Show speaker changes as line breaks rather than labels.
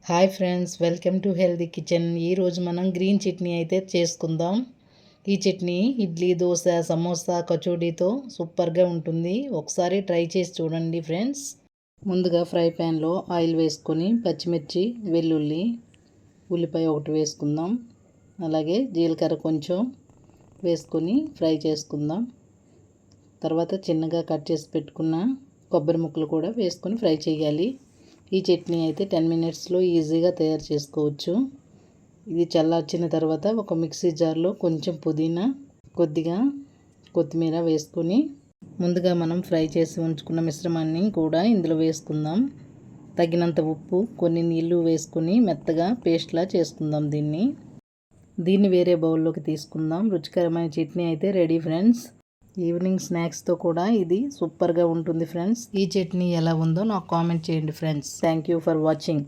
Hi friends, welcome to healthy kitchen. ఈరోజు మనం green chutney అయితే చేసుకుందాం. ఈ చట్నీ ఇడ్లీ, దోశ, సమోసా, కచోడీతో సూపర్గా ఉంటుంది. ఒకసారి ట్రై చేసి చూడండి ఫ్రెండ్స్. ముందుగా ఫ్రై ప్యాన్లో ఆయిల్ వేసుకొని పచ్చిమిర్చి, వెల్లుల్లి, ఉల్లిపాయ ఒకటి వేసుకుందాం. అలాగే జీలకర్ర కొంచెం వేసుకొని ఫ్రై చేసుకుందాం. తర్వాత చిన్నగా కట్ చేసి పెట్టుకున్న కొబ్బరి ముక్కలు కూడా వేసుకొని ఫ్రై చేయాలి. ఈ చట్నీ అయితే 10 మినిట్స్లో ఈజీగా తయారు చేసుకోవచ్చు. ఇది చల్లార్చిన తర్వాత ఒక మిక్సీ జార్లో కొంచెం పుదీనా, కొద్దిగా కొత్తిమీర వేసుకొని ముందుగా మనం ఫ్రై చేసి ఉంచుకున్న మిశ్రమాన్ని కూడా ఇందులో వేసుకుందాం. తగినంత ఉప్పు, కొన్ని నీళ్లు వేసుకొని మెత్తగా పేస్ట్లా చేసుకుందాం. దీన్ని వేరే బౌల్లోకి తీసుకుందాం. రుచికరమైన చట్నీ అయితే రెడీ ఫ్రెండ్స్. ఈవినింగ్ స్నాక్స్తో కూడా ఇది సూపర్గా ఉంటుంది ఫ్రెండ్స్. ఈ చట్నీ ఎలా ఉందో నాకు కామెంట్ చేయండి friends. Thank you for watching.